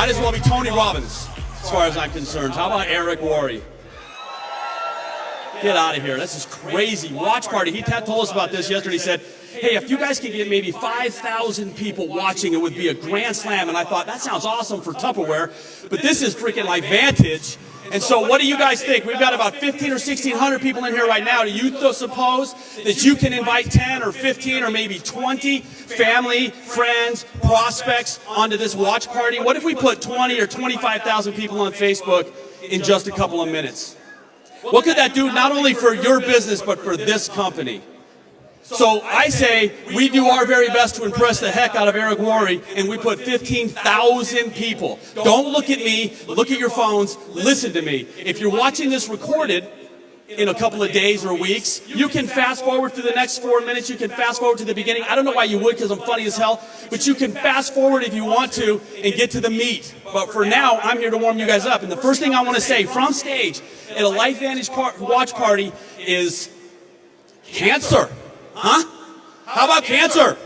Might as well be Tony Robbins, as far as I'm concerned. How about Eric Worre? Get out of here. This is crazy. Watch party. He told us about this yesterday. He said, hey, if you guys could get maybe 5,000 people watching, it would be a grand slam. And I thought, that sounds awesome for Tupperware, but this is freaking like Vantage. And so what do you guys think? We've got about 1,500 or 1,600 people in here right now. Do you suppose that you can invite 10 or 15 or maybe 20 family, friends, prospects onto this watch party? What if we put 20 or 25,000 people on Facebook in just a couple of minutes? What could that do not only for your business, but for this company? So I say we do our very best to impress the heck out of Eric Worre, and we put 15,000 people. Don't look at me, look at your phones, listen to me. If you're watching this recorded in a couple of days or weeks, you can fast forward to the next 4 minutes, you can fast forward to the beginning. I don't know why you would, because I'm funny as hell, but you can fast forward if you want to and get to the meat. But for now, I'm here to warm you guys up. And the first thing I want to say from stage at a LifeVantage watch party is cancer. Huh? How about cancer?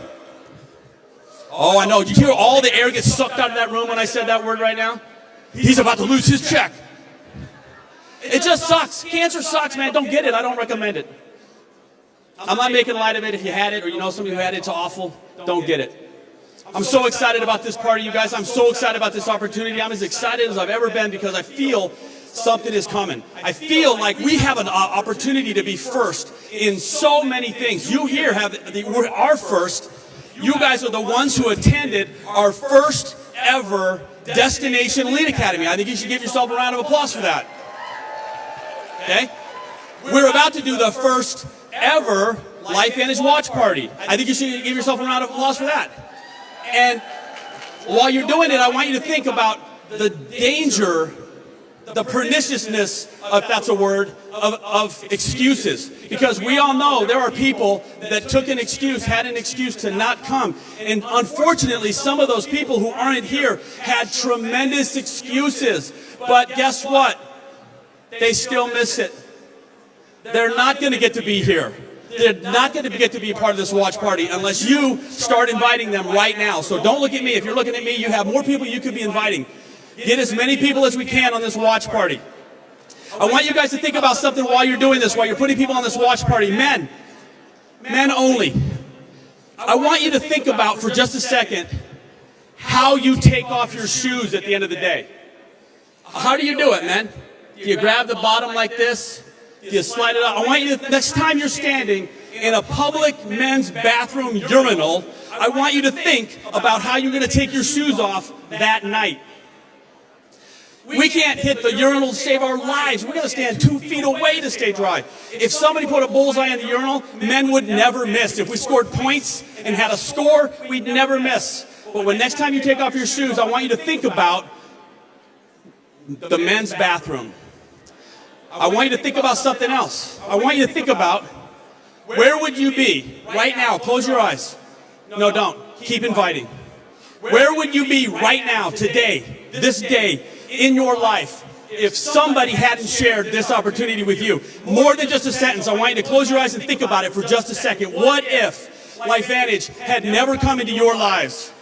Oh, I know. Did you hear all the air get sucked out of that room when I said that word right now? He's about to lose his check. It just sucks. Cancer sucks, man. Don't get it. I don't recommend it. I'm not making light of it. If you had it or you know somebody who had it, it's awful. Don't get it. I'm so excited about this party, you guys. I'm so excited about this opportunity. I'm as excited as I've ever been because I feel something is coming. I feel like we have an opportunity to be first in so many things. You here have our first. You guys are the ones who attended our first ever Destination Elite Academy. I think you should give yourself a round of applause for that. Okay? We're about to do the first ever LifeVantage watch party. I think you should give yourself a round of applause for that. And while you're doing it, I want you to think about the danger, the perniciousness, if that's a word, of excuses. Because we all know there are people that took an excuse, had an excuse to not come. And unfortunately, some of those people who aren't here had tremendous excuses. But guess what? They still miss it. They're not going to get to be here. They're not going to get to be a part of this watch party unless you start inviting them right now. So don't look at me. If you're looking at me, you have more people you could be inviting. Get as many people as we can on this watch party. I want you guys to think about something while you're doing this, while you're putting people on this watch party. Men only. I want you to think about for just a second how you take off your shoes at the end of the day. How do you do it, man? Do you grab the bottom like this? Do you slide it up? I want you to, next time you're standing in a public men's bathroom urinal, I want you to think about how you're going to take your shoes off that night. We can't hit the urinal to save our lives. We're going to stand 2 feet away to stay dry. If somebody put a bullseye in the urinal, men would never miss. If we scored points and had a score, we'd never miss. But when next time you take off your shoes, I want you to think about the men's bathroom. I want you to think about something else. I want you to think about where would you be right now? Close your eyes. No, don't. Keep inviting. Where would you be right now, today, this day, in your life, if somebody hadn't shared this opportunity with you? More than just a sentence. I want you to close your eyes and think about it for just a second. What if LifeVantage had never come into your lives?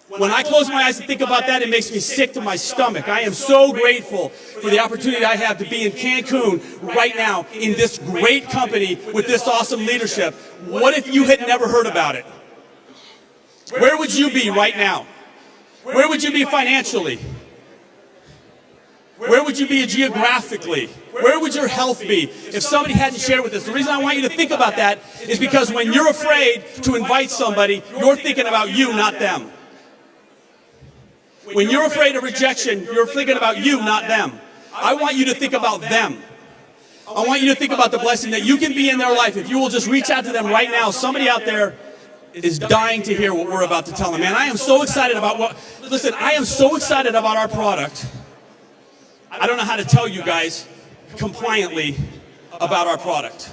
When I close my eyes and think about that, it makes me sick to my stomach. I am so grateful for the opportunity I have to be in Cancun right now in this great company with this awesome leadership. What if you had never heard about it? Where would you be right now? Where would you be financially? Where would you be geographically? Where would your health be if somebody hadn't shared with us? The reason I want you to think about that is because when you're afraid to invite somebody, you're thinking about you, not them. When you're afraid of rejection, you're thinking about you, not them. I want you to think about them. I want you to think about the blessing that you can be in their life. If you will just reach out to them right now, somebody out there is dying to hear what we're about to tell them. Man, I am so excited about I am so excited about our product. I don't know how to tell you guys compliantly about our product.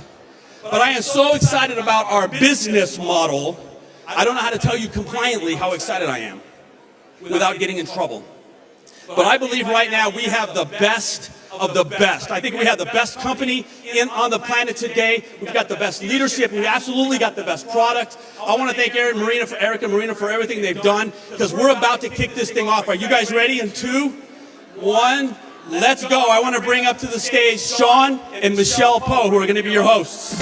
But I am so excited about our business model. I don't know how to tell you compliantly how excited I am without getting in trouble. but I believe right now we have the best of the best. I think we have the best company on the planet today. We've got the best leadership. We absolutely got the best product. I want to thank Erica Marina for everything they've done, because we're about to kick this thing off. Are you guys ready? In 2, 1, let's go. I want to bring up to the stage Sean and Michelle Poe, who are going to be your hosts.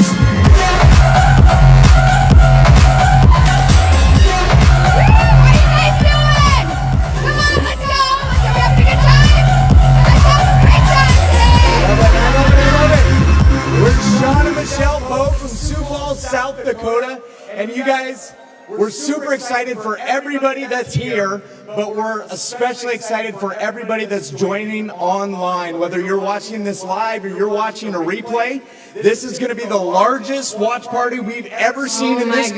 Sean and Michelle Poe from Sioux Falls, South Dakota, and you guys, we're super excited for everybody that's here, but we're especially excited for everybody that's joining online. Whether you're watching this live or you're watching a replay, this is going to be the largest watch party we've ever seen in this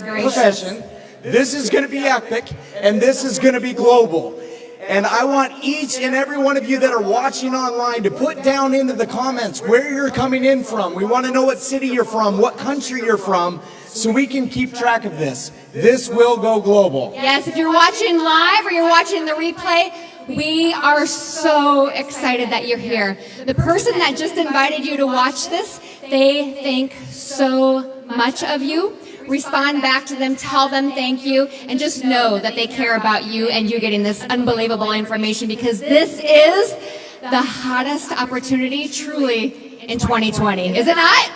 profession. This is going to be epic, and this is going to be global. And I want each and every one of you that are watching online to put down into the comments where you're coming in from. We want to know what city you're from, what country you're from, so we can keep track of this. This will go global. Yes, if you're watching live or you're watching the replay, we are so excited that you're here. The person that just invited you to watch this, they think so much of you. Respond back to them, tell them thank you, and just know that they care about you and you getting this unbelievable information, because this is the hottest opportunity truly in 2020. Is it not?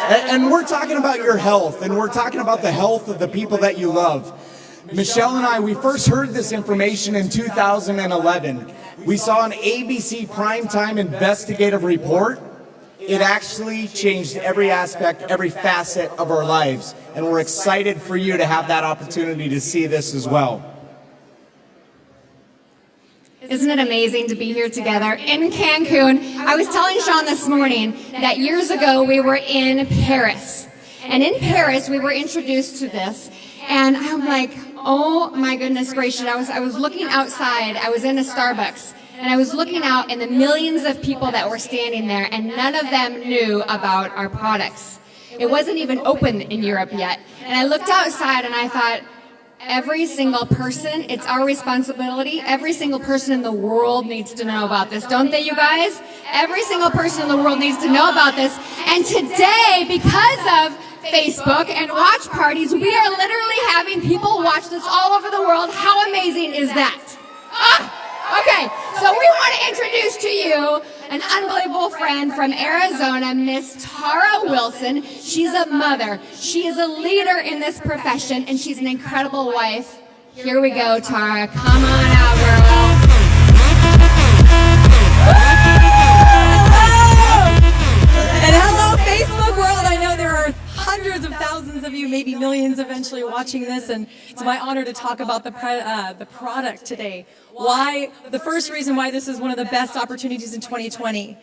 And we're talking about your health, and we're talking about the health of the people that you love. Michelle and I, we first heard this information in 2011. We saw an ABC primetime investigative report. It actually changed every aspect, every facet of our lives. And we're excited for you to have that opportunity to see this as well. Isn't it amazing to be here together in Cancun? I was telling Sean this morning that years ago we were in Paris. And in Paris we were introduced to this. And I'm like, oh my goodness gracious. I was looking outside. I was in a Starbucks. And I was looking out, and the millions of people that were standing there, and none of them knew about our products. It wasn't even open in Europe yet. And I looked outside and I thought, every single person, it's our responsibility. Every single person in the world needs to know about this. Don't they, you guys? Every single person in the world needs to know about this. And today, because of Facebook and watch parties, we are literally having people watch this all over the world. How amazing is that? Okay, so we want to introduce to you an unbelievable friend from Arizona, Miss Tara Wilson. She's a mother. She is a leader in this profession, and she's an incredible wife. Here we go, Tara. Come on out, girl. And hello, Facebook world. I know there are hundreds of thousands of you, maybe millions eventually watching this, and it's my honor to talk about the product today. Why? The first reason why this is one of the best opportunities in 2020.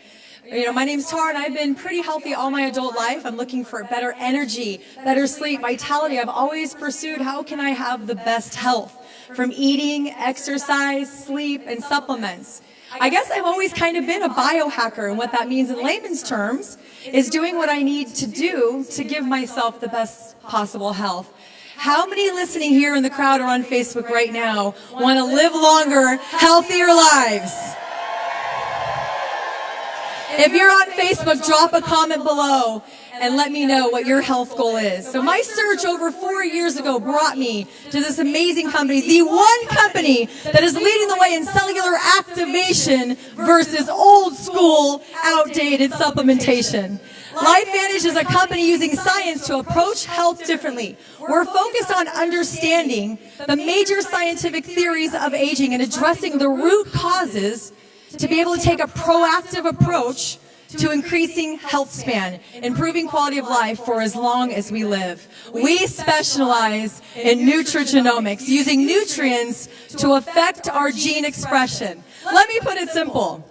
You know, my name's Tara, and I've been pretty healthy all my adult life. I'm looking for better energy, better sleep, vitality. I've always pursued how can I have the best health from eating, exercise, sleep, and supplements. I guess I've always kind of been a biohacker, and what that means in layman's terms is doing what I need to do to give myself the best possible health. How many listening here in the crowd or on Facebook right now want to live longer, healthier lives? If you're on Facebook, drop a comment below and let me know what your health goal is. So my search over 4 years ago brought me to this amazing company, the one company that is leading the way in cellular activation versus old school, outdated supplementation. LifeVantage is a company using science to approach health differently. We're focused on understanding the major scientific theories of aging and addressing the root causes to be able to take a proactive approach to increasing health span, improving quality of life for as long as we live. We specialize in nutrigenomics, using nutrients to affect our gene expression. Let me put it simple.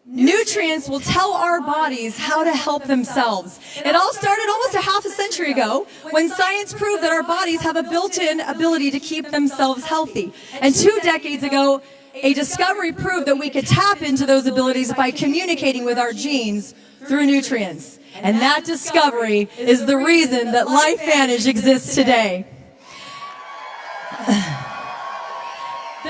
Nutrients will tell our bodies how to help themselves. It all started almost a half a century ago when science proved that our bodies have a built-in ability to keep themselves healthy. And 2 decades ago, a discovery proved that we could tap into those abilities by communicating with our genes through nutrients. And that discovery is the reason that LifeVantage exists today.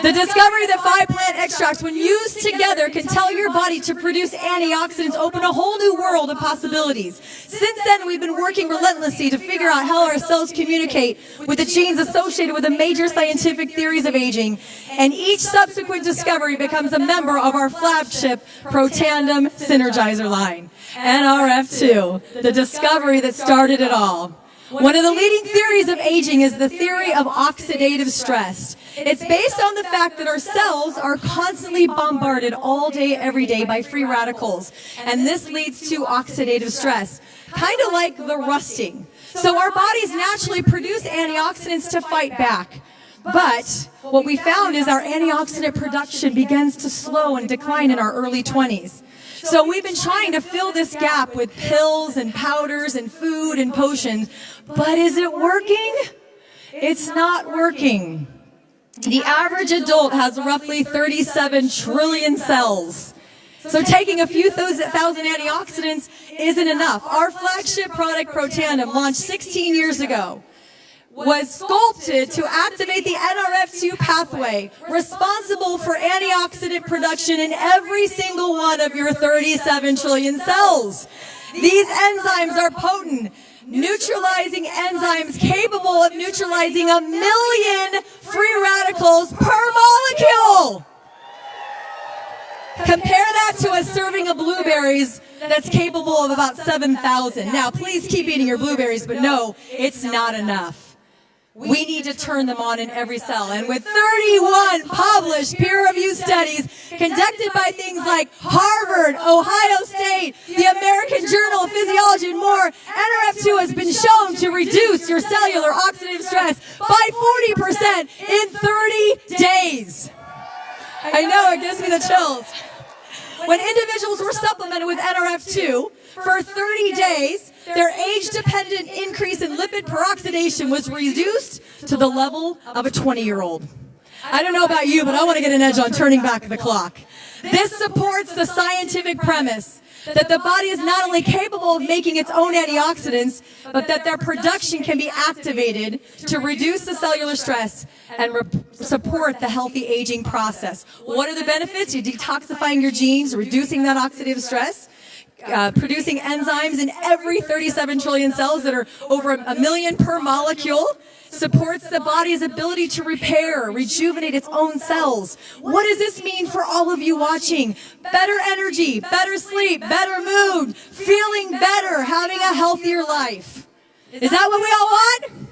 The discovery that 5 plant extracts, when used together, can tell your body to produce antioxidants open a whole new world of possibilities. Since then, we've been working relentlessly to figure out how our cells communicate with the genes associated with the major scientific theories of aging. And each subsequent discovery becomes a member of our flagship Protandim Synergizer line. NRF2, the discovery that started it all. One of the leading theories of aging is the theory of oxidative stress. It's based on the fact that our cells are constantly bombarded all day, every day by free radicals. And this leads to oxidative stress, kind of like the rusting. So our bodies naturally produce antioxidants to fight back. But what we found is our antioxidant production begins to slow and decline in our early 20s. So we've been trying to fill this gap with pills and powders and food and potions. But is it working? It's not working. The average adult has roughly 37 trillion cells. So taking a few thousand antioxidants isn't enough. Our flagship product, Protandim, launched 16 years ago, was sculpted to activate the NRF2 pathway, responsible for antioxidant production in every single one of your 37 trillion cells. These enzymes are potent, neutralizing enzymes capable of neutralizing 1 million free radicals per molecule. Compare that to a serving of blueberries that's capable of about 7,000. Now, please keep eating your blueberries, but no, it's not enough. We need to turn them on in every cell. And with 31 published peer-reviewed studies conducted by things like Harvard, Ohio State, the American Journal of Physiology, and more, NRF2 has been shown to reduce your cellular oxidative stress by 40% in 30 days. I know, it gives me the chills. When individuals were supplemented with NRF2 for 30 days, their age-dependent increase in lipid peroxidation was reduced to the level of a 20-year-old. I don't know about you, but I want to get an edge on turning back the clock. This supports the scientific premise that the body is not only capable of making its own antioxidants, but that their production can be activated to reduce the cellular stress and support the healthy aging process. What are the benefits? You're detoxifying your genes, reducing that oxidative stress, producing enzymes in every 37 trillion cells that are over 1 million per molecule, supports the body's ability to repair, rejuvenate its own cells. What does this mean for all of you watching? Better energy, better sleep, better mood, feeling better, having a healthier life. Is that what we all want?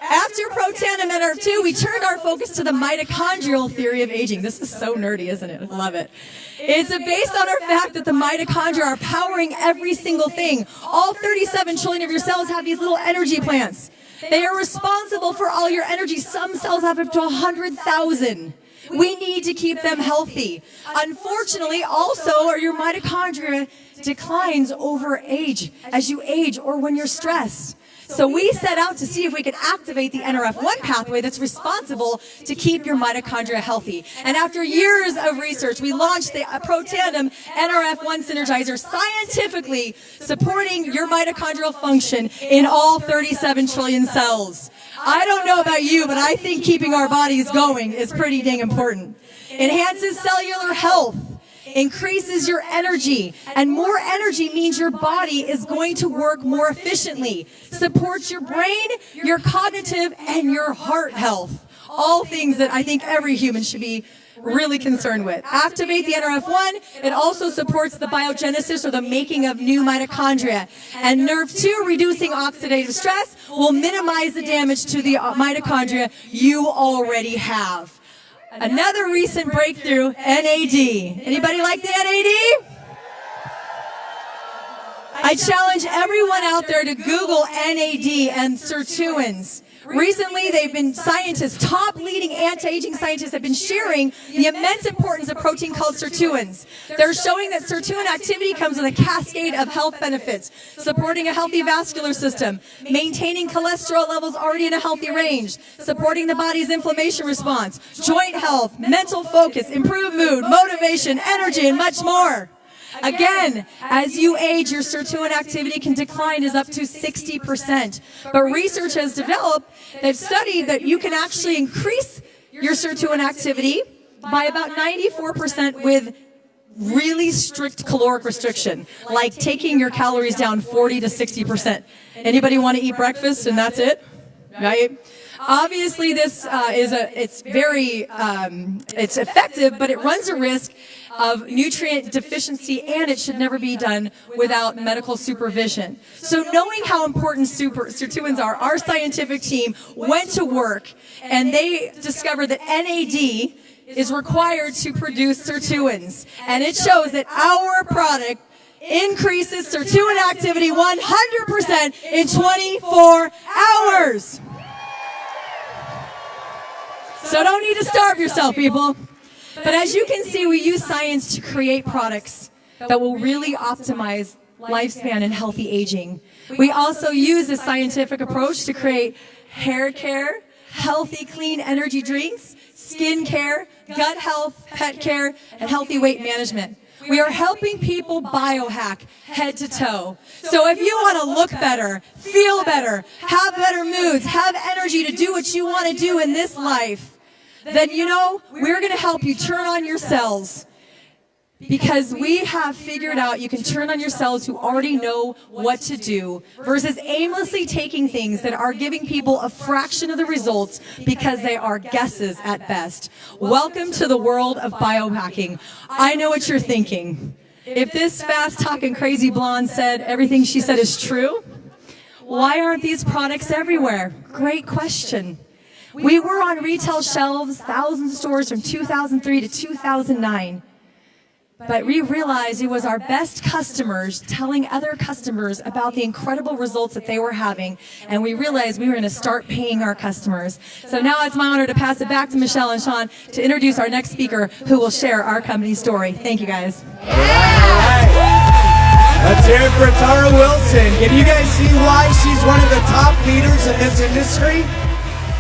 After Protandim NRF2, we turned our focus to the mitochondrial theory of aging. This is so nerdy, isn't it? I love it. It's based on our fact that the mitochondria are powering every single thing. All 37 trillion of your cells have these little energy plants. They are responsible for all your energy. Some cells have up to 100,000. We need to keep them healthy. Unfortunately, also, your mitochondria declines over age, as you age or when you're stressed. So we set out to see if we could activate the NRF1 pathway that's responsible to keep your mitochondria healthy. And after years of research, we launched the Protandim NRF1 Synergizer, scientifically supporting your mitochondrial function in all 37 trillion cells. I don't know about you, but I think keeping our bodies going is pretty dang important. Enhances cellular health, increases your energy, and more energy means your body is going to work more efficiently, supports your brain, your cognitive, and your heart health. All things that I think every human should be really concerned with. Activate the NRF1. It also supports the biogenesis, or the making of new mitochondria. And NRF2, reducing oxidative stress, will minimize the damage to the mitochondria you already have. Another recent breakthrough, NAD. Anybody like the NAD? I challenge everyone out there to Google NAD and sirtuins. Recently, they've been top leading anti-aging scientists have been sharing the immense importance of protein called sirtuins. They're showing that sirtuin activity comes with a cascade of health benefits, supporting a healthy vascular system, maintaining cholesterol levels already in a healthy range, supporting the body's inflammation response, joint health, mental focus, improved mood, motivation, energy, and much more. Again, as you age, your sirtuin activity can decline as up to 60%. But research has developed that studied that you can actually increase your sirtuin activity by about 94% with really strict caloric restriction, like taking your calories down 40 to 60%. Anybody want to eat breakfast and that's it? Right? Obviously, this it's effective, but it runs a risk of nutrient deficiency, and it should never be done without medical supervision. So knowing how important sirtuins are, our scientific team went to work, and they discovered that NAD is required to produce sirtuins. And it shows that our product increases sirtuin activity 100% in 24 hours. So don't need to starve yourself, people. But as you can see, we use science to create products that will really optimize lifespan and healthy aging. We also use a scientific approach to create hair care, healthy, clean energy drinks, skin care, gut health, pet care, and healthy weight management. We are helping people biohack head to toe. So if you want to look better, feel better, have better moods, have energy to do what you want to do in this life, then we're going to help you turn on your cells. Because we have figured out you can turn on your cells who already know what to do versus aimlessly taking things that are giving people a fraction of the results because they are guesses at best. Welcome to the world of biohacking. I know what you're thinking. If this fast-talking crazy blonde said everything she said is true, why aren't these products everywhere? Great question. We were on retail shelves, thousands of stores from 2003 to 2009. But we realized it was our best customers telling other customers about the incredible results that they were having. And we realized we were going to start paying our customers. So now it's my honor to pass it back to Michelle and Sean to introduce our next speaker who will share our company story. Thank you, guys. All right. Let's hear it for Tara Wilson. Can you guys see why she's one of the top leaders in this industry?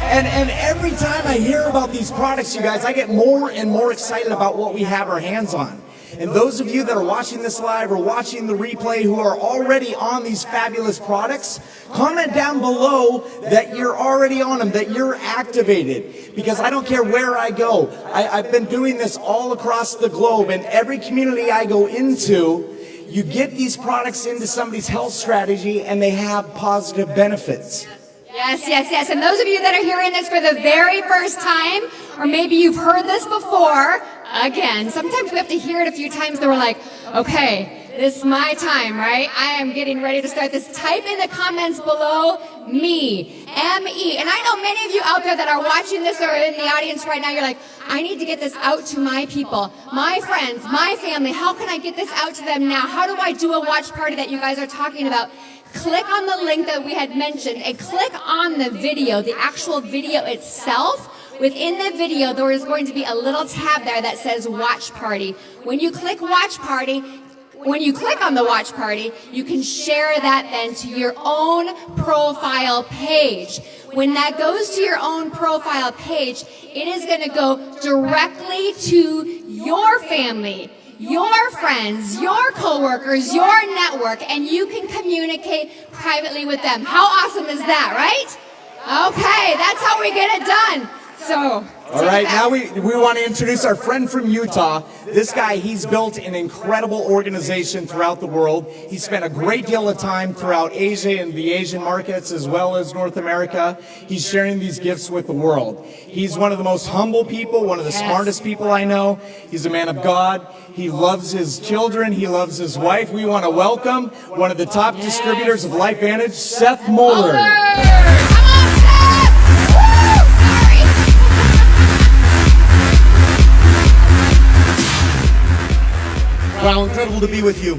And every time I hear about these products, you guys, I get more and more excited about what we have our hands on. And those of you that are watching this live or watching the replay who are already on these fabulous products, comment down below that you're already on them, that you're activated. Because I don't care where I go. I've been doing this all across the globe, and every community I go into, you get these products into somebody's health strategy and they have positive benefits. Yes, yes, yes. And those of you that are hearing this for the very first time, or maybe you've heard this before, again, sometimes we have to hear it a few times that we're like, okay, this is my time, right? I am getting ready to start this. Type in the comments below, me, M-E. And I know many of you out there that are watching this or in the audience right now, you're like, I need to get this out to my people, my friends, my family. How can I get this out to them now? How do I do a watch party that you guys are talking about? Click on the link that we had mentioned and click on the video, the actual video itself. Within the video, there is going to be a little tab there that says Watch Party. When you click Watch Party, when you click on the Watch Party, you can share that then to your own profile page. When that goes to your own profile page, it is going to go directly to your family, your friends, your coworkers, your network, and you can communicate privately with them. How awesome is that, right? Okay, that's how we get it done. So, all right, now we want to introduce our friend from Utah. This guy, he's built an incredible organization throughout the world. He spent a great deal of time throughout Asia and the Asian markets as well as North America. He's sharing these gifts with the world. He's one of the most humble people, one of the smartest people I know. He's a man of God. He loves his children. He loves his wife. We want to welcome one of the top distributors of LifeVantage, Seth Moeller. Wow, incredible to be with you.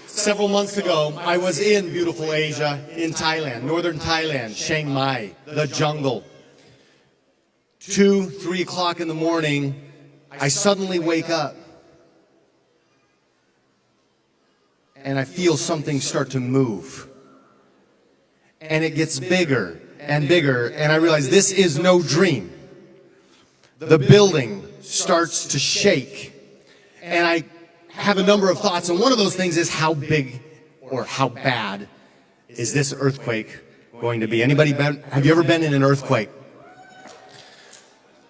Several months ago, I was in beautiful Asia, in Thailand, northern Thailand, Chiang Mai, the jungle. 2, 3 o'clock in the morning, I suddenly wake up and I feel something start to move. And it gets bigger and bigger, and I realize this is no dream. The building starts to shake, and I have a number of thoughts, and one of those things is how big or how bad is this earthquake going to be? Have you ever been in an earthquake?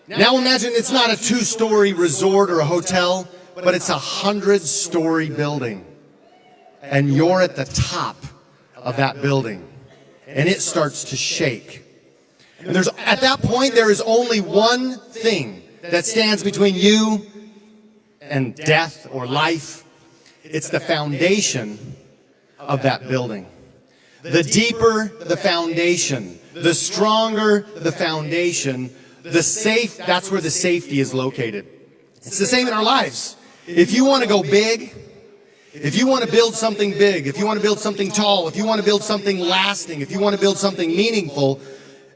Now imagine it's not a 2-story resort or a hotel, but it's a 100-story building. And you're at the top of that building. And it starts to shake. And at that point, there is only one thing that stands between you and death or life. It's the foundation of that building. The deeper the foundation, the stronger the foundation, that's where the safety is located. It's the same in our lives. If you want to go big, if you want to build something big, if you want to build something tall, if you want to build something lasting, if you want to build something meaningful,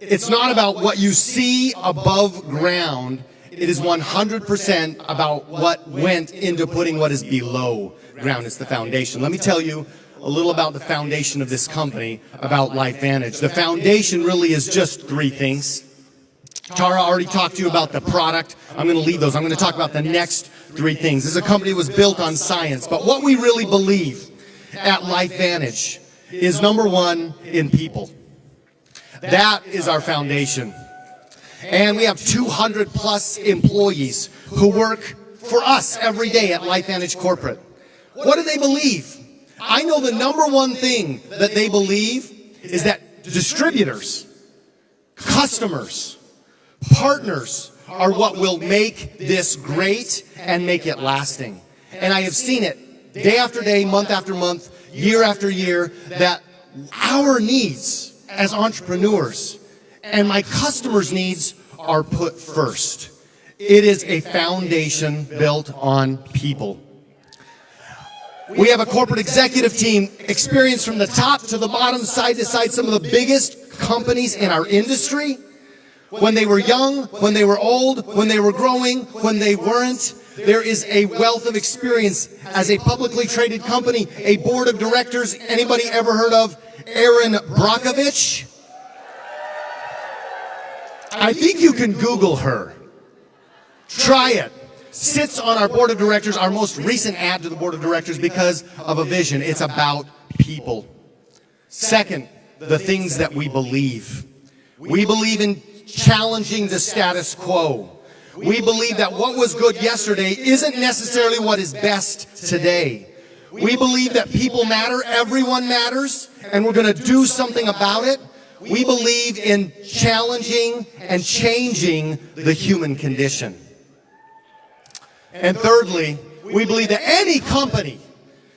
it's not about what you see above ground. It is 100% about what went into putting what is below ground. It's the foundation. Let me tell you a little about the foundation of this company, about LifeVantage. The foundation really is just 3 things. Tara already talked to you about the product. I'm going to leave those. I'm going to talk about the next 3 things. This is a company that was built on science. But what we really believe at LifeVantage is, number 1, in people. That is our foundation. And we have 200 plus employees who work for us every day at LifeVantage Corporate. What do they believe? I know the number 1 thing that they believe is that distributors, customers, partners are what will make this great and make it lasting. And I have seen it day after day, month after month, year after year, that our needs as entrepreneurs and my customers' needs are put first. It is a foundation built on people. We have a corporate executive team experienced from the top to the bottom, side to side, some of the biggest companies in our industry. When they were young, when they were old, when they were growing, when they weren't, there is a wealth of experience as a publicly traded company, a board of directors. Anybody ever heard of Erin Brockovich? I think you can Google her. Try it. Sits on our board of directors, our most recent add to the board of directors because of a vision. It's about people. Second, the things that we believe. We believe in challenging the status quo. We believe that what was good yesterday isn't necessarily what is best today. We believe that people matter, everyone matters, and we're going to do something about it. We believe in challenging and changing the human condition. And thirdly, we believe that any company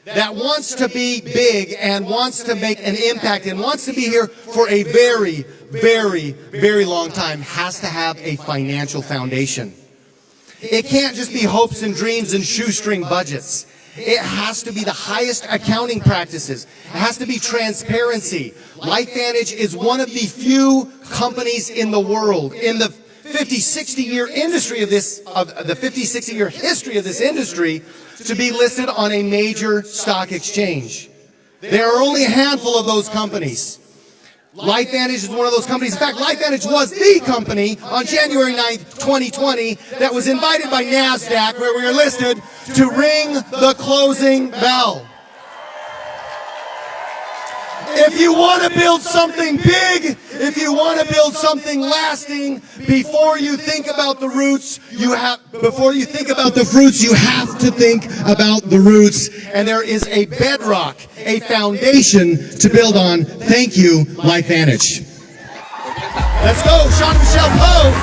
that wants to be big and wants to make an impact and wants to be here for a very, very, very long time has to have a financial foundation. It can't just be hopes and dreams and shoestring budgets. It has to be the highest accounting practices. It has to be transparency. LifeVantage is one of the few companies in the world, in the 50-60-year industry of this, of the 50-60-year history of this industry, to be listed on a major stock exchange. There are only a handful of those companies. LifeVantage is one of those companies. In fact, LifeVantage was the company on January 9th, 2020 that was invited by NASDAQ, where we are listed, to ring the closing bell. If you want to build something big, if you want to build something lasting, before you think about the roots, before you think about the fruits, you have to think about the roots. And there is a bedrock, a foundation to build on. Thank you, LifeVantage. Let's go, Jean-Michel Poe.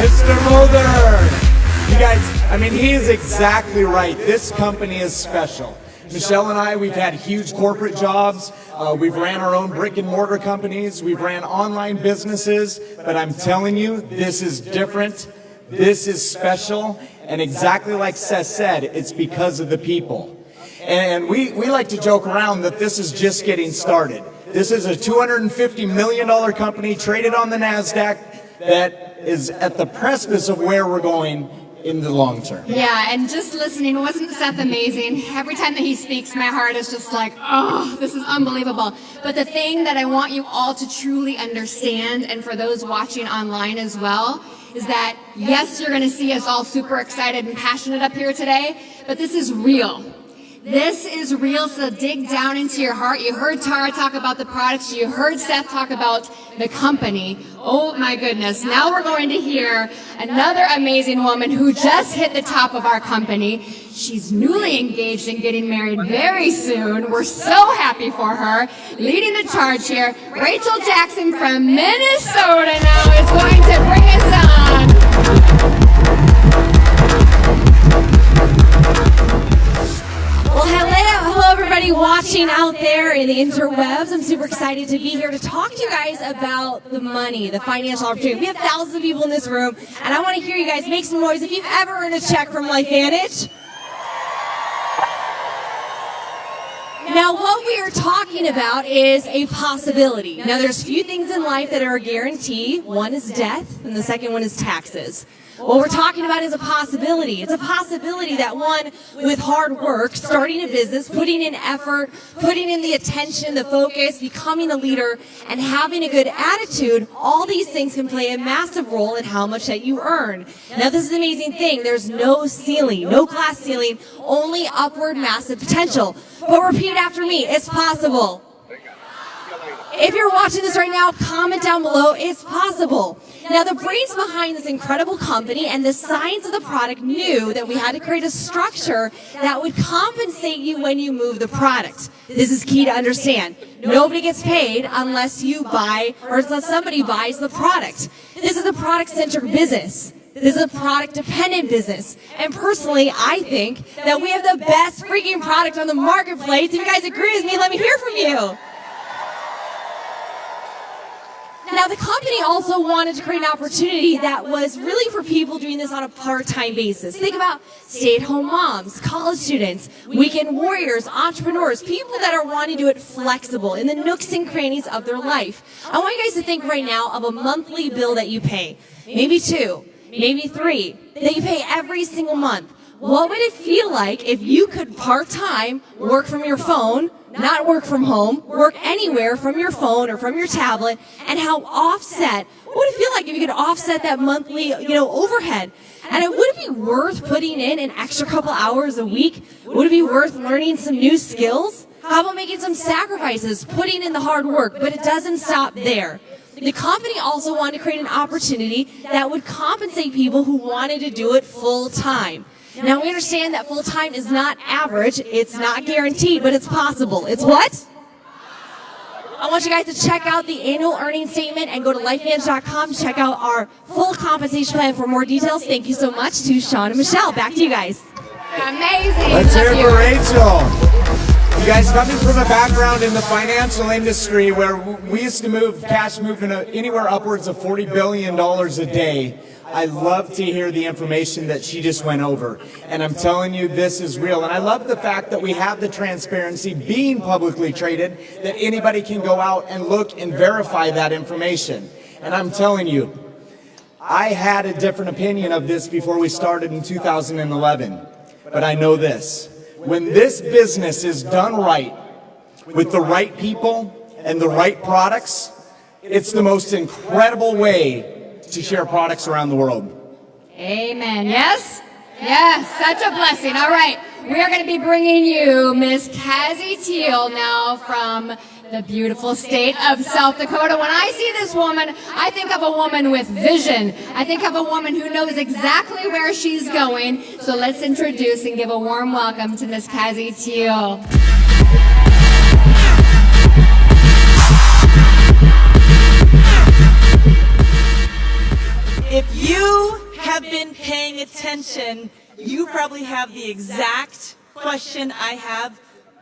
Mr. Mulder. You guys, I mean, he is exactly right. This company is special. Michelle and I, we've had huge corporate jobs. We've ran our own brick and mortar companies. We've ran online businesses. But I'm telling you, this is different. This is special. And exactly like Seth said, it's because of the people. And we like to joke around that this is just getting started. This is a $250 million company traded on the NASDAQ that is at the precipice of where we're going in the long term. Yeah, and just listening, wasn't Seth amazing? Every time that he speaks, my heart is just like, oh, this is unbelievable. But the thing that I want you all to truly understand, and for those watching online as well, is that, yes, you're going to see us all super excited and passionate up here today, but this is real. This is real, so dig down into your heart. You heard Tara talk about the products. You heard Seth talk about the company. Oh my goodness. Now we're going to hear another amazing woman who just hit the top of our company. She's newly engaged and getting married very soon. We're so happy for her. Leading the charge here, Rachel Jackson from Minnesota now is going to bring us on. Well, hello everybody watching out there in the interwebs. I'm super excited to be here to talk to you guys about the money, the financial opportunity. We have thousands of people in this room, and I want to hear you guys make some noise if you've ever earned a check from LifeVantage. Now, what we are talking about is a possibility. Now, there's few things in life that are a guarantee. One is death, and the second one is taxes. What we're talking about is a possibility. It's a possibility that one, with hard work, starting a business, putting in effort, putting in the attention, the focus, becoming a leader, and having a good attitude, all these things can play a massive role in how much that you earn. Now, this is an amazing thing. There's no ceiling, no glass ceiling, only upward massive potential. But repeat after me. It's possible. If you're watching this right now, comment down below, it's possible. Now, the brains behind this incredible company and the science of the product knew that we had to create a structure that would compensate you when you move the product. This is key to understand. Nobody gets paid unless you buy or unless somebody buys the product. This is a product-centric business. This is a product-dependent business. And personally, I think that we have the best freaking product on the marketplace. If you guys agree with me, let me hear from you. Now, the company also wanted to create an opportunity that was really for people doing this on a part-time basis. Think about stay-at-home moms, college students, weekend warriors, entrepreneurs, people that are wanting to do it flexible in the nooks and crannies of their life. I want you guys to think right now of a monthly bill that you pay, maybe 2, maybe 3, that you pay every single month. What would it feel like if you could part-time work from your phone, not work from home, work anywhere from your phone or from your tablet, and how offset, what would it feel like if you could offset that monthly, overhead? And would it be worth putting in an extra couple hours a week? Would it be worth learning some new skills? How about making some sacrifices, putting in the hard work? But it doesn't stop there. The company also wanted to create an opportunity that would compensate people who wanted to do it full time. Now, we understand that full-time is not average, it's not guaranteed, but it's possible. It's what? I want you guys to check out the annual earnings statement and go to lifevantage.com to check out our full compensation plan for more details. Thank you so much to Sean and Michelle. Back to you guys. Amazing. Let's hear it for Rachel. You guys coming from a background in the financial industry where we used to move cash moving anywhere upwards of $40 billion a day. I love to hear the information that she just went over. And I'm telling you, this is real. And I love the fact that we have the transparency being publicly traded, that anybody can go out and look and verify that information. And I'm telling you, I had a different opinion of this before we started in 2011. But I know this. When this business is done right, with the right people and the right products, it's the most incredible way to share products around the world. Amen. Yes? Yes, such a blessing. All right, we are going to be bringing you Miss Cassie Teal now from the beautiful state of South Dakota. When I see this woman, I think of a woman with vision. I think of a woman who knows exactly where she's going. So let's introduce and give a warm welcome to Miss Cassie Teal. If you have been paying attention, you probably have the exact question I have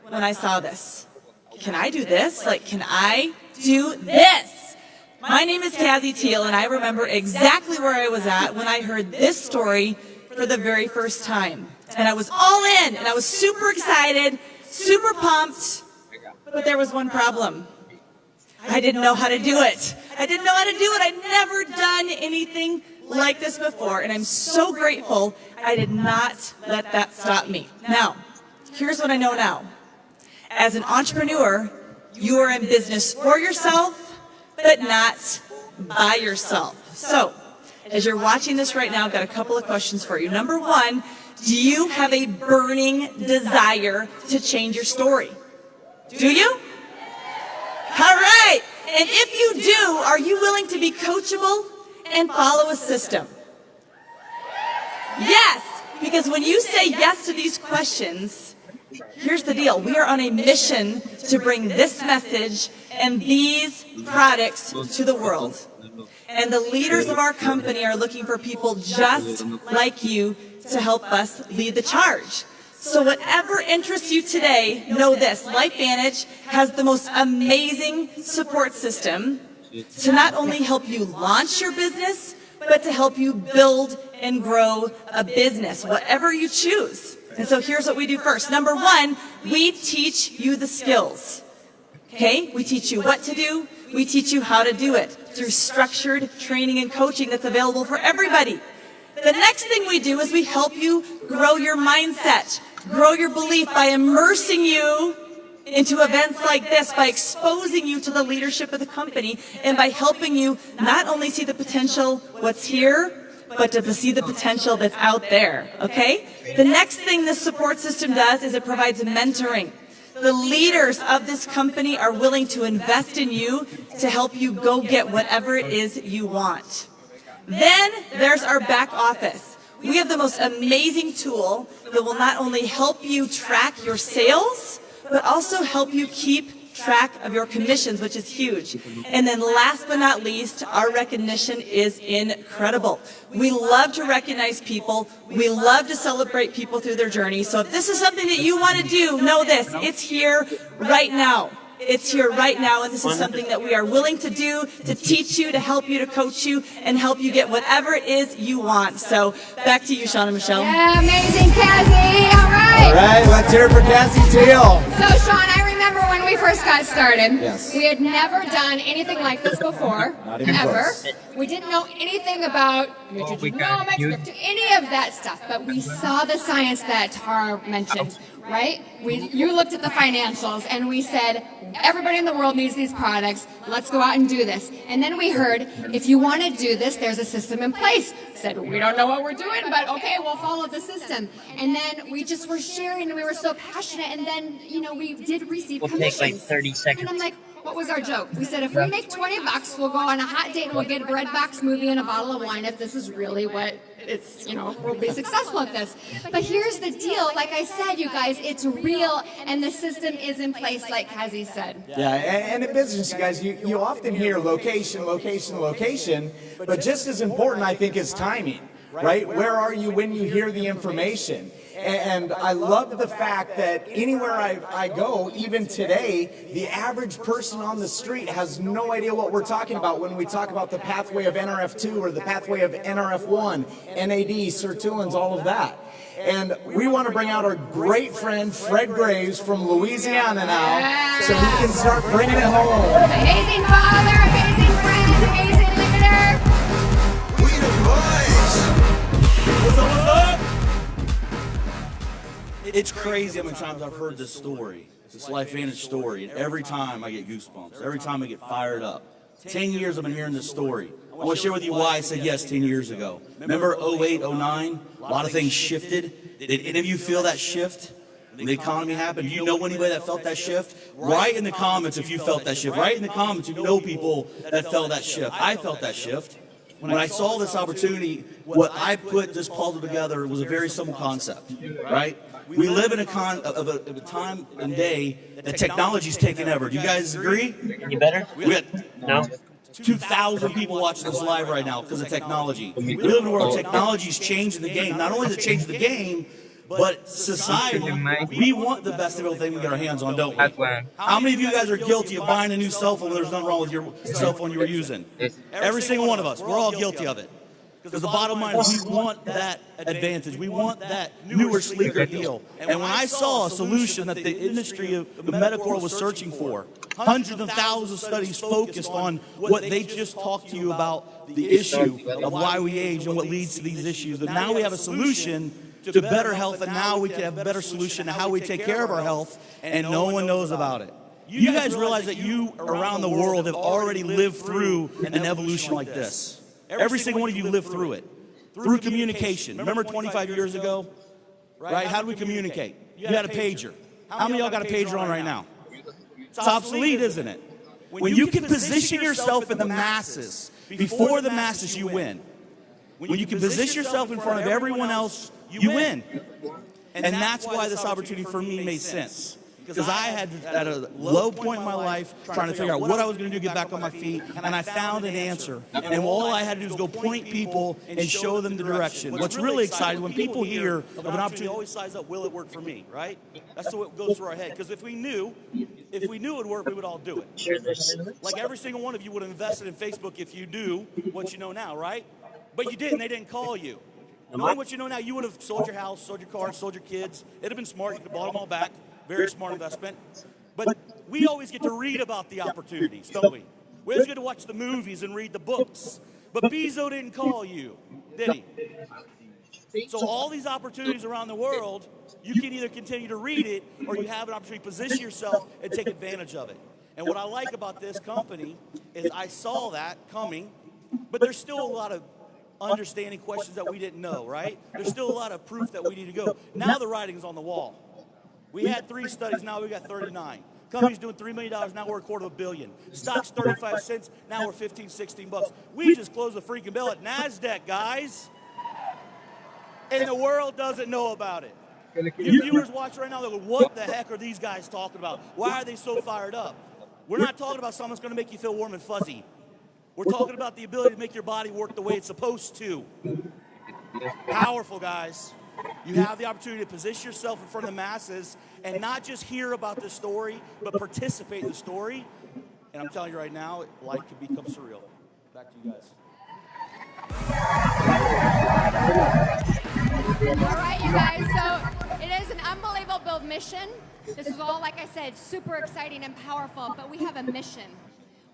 when I saw this. Can I do this? Can I do this? My name is Cassie Teal, and I remember exactly where I was at when I heard this story for the very first time. And I was all in, and I was super excited, super pumped, but there was one problem. I didn't know how to do it. I didn't know how to do it. I'd never done anything like this before, and I'm so grateful I did not let that stop me. Now, here's what I know now. As an entrepreneur, you are in business for yourself, but not by yourself. So, as you're watching this right now, I've got a couple of questions for you. Number one, do you have a burning desire to change your story? Do you? All right. And if you do, are you willing to be coachable and follow a system? Yes, because when you say yes to these questions, here's the deal. We are on a mission to bring this message and these products to the world. And the leaders of our company are looking for people just like you to help us lead the charge. So whatever interests you today, know this, LifeVantage has the most amazing support system to not only help you launch your business, but to help you build and grow a business, whatever you choose. And so here's what we do first. Number one, we teach you the skills. Okay? We teach you what to do. We teach you how to do it through structured training and coaching that's available for everybody. The next thing we do is we help you grow your mindset, grow your belief by immersing you into events like this, by exposing you to the leadership of the company, and by helping you not only see the potential what's here, but to see the potential that's out there, okay? The next thing this support system does is it provides mentoring. The leaders of this company are willing to invest in you to help you go get whatever it is you want. Then there's our back office. We have the most amazing tool that will not only help you track your sales, but also help you keep track of your commissions, which is huge. And then last but not least, our recognition is incredible. We love to recognize people. We love to celebrate people through their journey. So if this is something that you want to do, know this, it's here right now. It's here right now, and this is something that we are willing to do, to teach you, to help you, to coach you, and help you get whatever it is you want. So back to you, Sean and Michelle. Yeah, amazing, Cassie. All right. All right, let's hear it for Cassie Teal. So, Sean, I remember when we first got started. Yes. We had never done anything like this before, Not even ever. close. We didn't know anything about nutrigenomics, any of that stuff, but we saw the science that Tara mentioned, right? You looked at the financials, and we said, everybody in the world needs these products. Let's go out and do this. And then we heard, if you want to do this, there's a system in place. Said, we don't know what we're doing, but okay, we'll follow the system. And then we just were sharing, and we were so passionate. And then, we did receive commissions. Take like 30 seconds. And I'm like, what was our joke? We said, if we make $20, we'll go on a hot date and we'll get a bread box smoothie and a bottle of wine if this is really what it's, we'll be successful at this. But here's the deal. Like I said, you guys, it's real, and the system is in place, like Kazi said. Yeah, and in business, you guys, you often hear location, location, location, but just as important, I think, is timing, right? Where are you when you hear the information? And I love the fact that anywhere I go, even today, the average person on the street has no idea what we're talking about when we talk about the pathway of NRF2 or the pathway of NRF1, NAD, sirtuins, all of that. And we want to bring out our great friend, Fred Graves from Louisiana now, so he can start bringing it home. Amazing father, amazing friend, amazing leader. We the boys. What's up, what's up? It's crazy how many times I've heard this story, this LifeVantage story, and every time I get goosebumps, every time I get fired up. 10 years I've been hearing this story. I want to share with you why I said yes 10 years ago. Remember 08, 09? A lot of things shifted. Did any of you feel that shift? The economy happened. Do you know anybody that felt that shift? Write in the comments if you felt that shift. Write in the comments if you know people that felt that shift. I felt that shift. When I saw this opportunity, what I put this puzzle together was a very simple concept, right? We live in a time and day that technology's taken over. Do you guys agree? Any better? We got No? 2,000 people watching this live right now because of technology. We live in a world where technology's changing the game. Not only does it change the game, but society, we want the best available thing we get our hands on, don't we? How many of you guys are guilty of buying a new cell phone when there's nothing wrong with your cell phone you were using? Every single one of us. We're all guilty of it. Because the bottom line is we want that advantage. We want that newer, sleeker deal. And when I saw a solution that the industry of the medical world was searching for, hundreds of thousands of studies focused on what they just talked to you about, the issue of why we age and what leads to these issues. And now we have a solution to better health, and now we can have a better solution to how we take care of our health, and no one knows about it. You guys realize that you around the world have already lived through an evolution like this. Every single one of you lived through it. Through communication. Remember 25 years ago? Right? How do we communicate? You had a pager. How many of y'all got a pager on right now? It's obsolete, isn't it? When you can position yourself in the masses, before the masses, you win. When you can position yourself in front of everyone else, you win. And that's why this opportunity for me made sense. Because I had, at a low point in my life, trying to figure out what I was going to do to get back on my feet, and I found an answer. And all I had to do was go point people and show them the direction. What's really exciting, when people hear of an opportunity, always size up, will it work for me, right? That's what goes through our head. Because if we knew it would work, we would all do it. Like every single one of you would have invested in Facebook if you knew what you know now, right? But you didn't. They didn't call you. Knowing what you know now, you would have sold your house, sold your car, sold your kids. It'd have been smart. You could have bought them all back. Very smart investment. But we always get to read about the opportunities, don't we? We always get to watch the movies and read the books. But Bezos didn't call you, did he? So all these opportunities around the world, you can either continue to read it or you have an opportunity to position yourself and take advantage of it. And what I like about this company is I saw that coming, but there's still a lot of understanding questions that we didn't know, right? There's still a lot of proof that we need to go. Now the writing's on the wall. We had 3 studies, now we got 39. Company's doing $3 million, now we're $250 million. Stock's 35 cents, now we're 15, 16 bucks. We just closed the freaking bell at NASDAQ, guys. And the world doesn't know about it. Your viewers watch right now, they're like, what the heck are these guys talking about? Why are they so fired up? We're not talking about something that's going to make you feel warm and fuzzy. We're talking about the ability to make your body work the way it's supposed to. Powerful, guys. You have the opportunity to position yourself in front of the masses and not just hear about the story, but participate in the story. And I'm telling you right now, life can become surreal. Back to you guys. All right, you guys, so it is an unbelievable mission. This is all, like I said, super exciting and powerful, but we have a mission.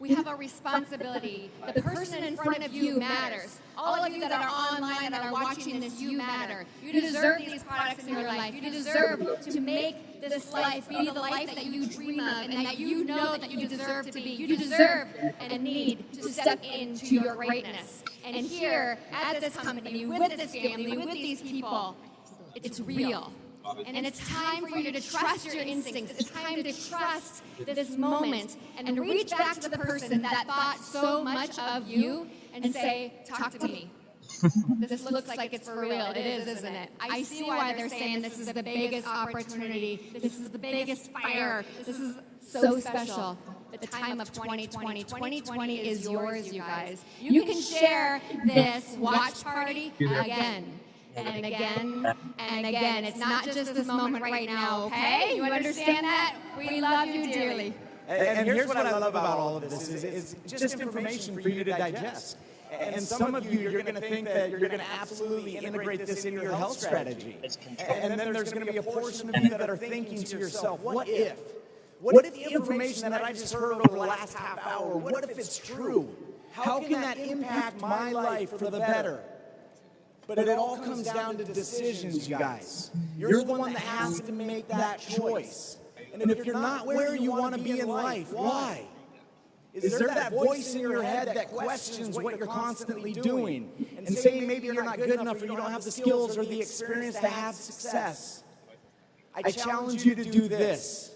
We have a responsibility. The person in front of you matters. All of you that are online that are watching this, you matter. You deserve these products in your life. You deserve to make this life be the life that you dream of and that you know that you deserve to be. You deserve and need to step into your greatness. And here at this company, with this family, with these people, it's real. And it's time for you to trust your instincts. It's time to trust this moment and reach back to the person that thought so much of you and say, talk to me. This looks like it's for real. It is, isn't it? I see why they're saying this is the biggest opportunity. This is the biggest fire. This is so special. The time of 2020. 2020 is yours, you guys. You can share this watch party again. And again, and again. It's not just this moment right now, okay? You understand that? We love you dearly. And here's what I love about all of this is just information for you to digest. And some of you, you're going to think that you're going to absolutely integrate this into your health strategy. And then there's going to be a portion of you that are thinking to yourself, what if? What if the information that I just heard over the last half hour, what if it's true? How can that impact my life for the better? But it all comes down to decisions, you guys. You're the one that has to make that choice. And if you're not where you want to be in life, why? Is there that voice in your head that questions what you're constantly doing and saying maybe you're not good enough or you don't have the skills or the experience to have success? I challenge you to do this.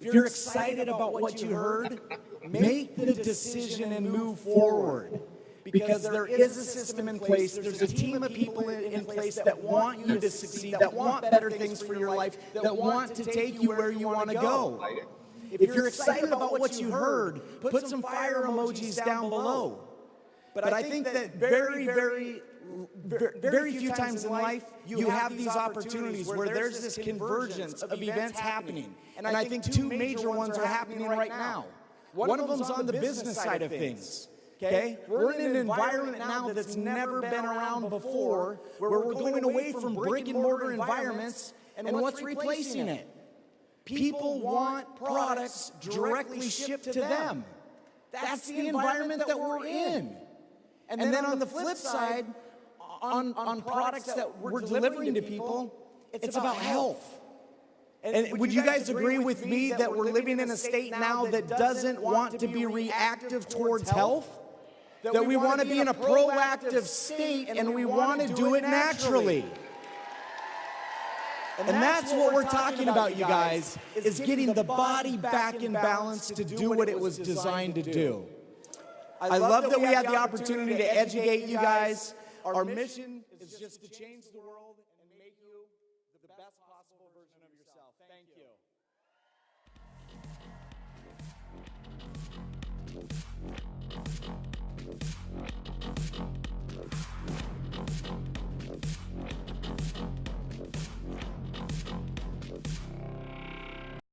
If you're excited about what you heard, make the decision and move forward. Because there is a system in place, there's a team of people in place that want you to succeed, that want better things for your life, that want to take you where you want to go. If you're excited about what you heard, put some fire emojis down below. But I think that very few times in life, you have these opportunities where there's this convergence of events happening. And I think 2 major ones are happening right now. One of them's on the business side of things. Okay? We're in an environment now that's never been around before, where we're going away from brick and mortar environments, and what's replacing it? People want products directly shipped to them. That's the environment that we're in. And then on the flip side, on products that we're delivering to people, it's about health. And would you guys agree with me that we're living in a state now that doesn't want to be reactive towards health? that we want to be in a proactive state and we want to do it naturally. And that's what we're talking about, you guys, is getting the body back in balance to do what it was designed to do. I love that we had the opportunity to educate you guys. Our mission is just to change the world and make you the best possible version of yourself. Thank you.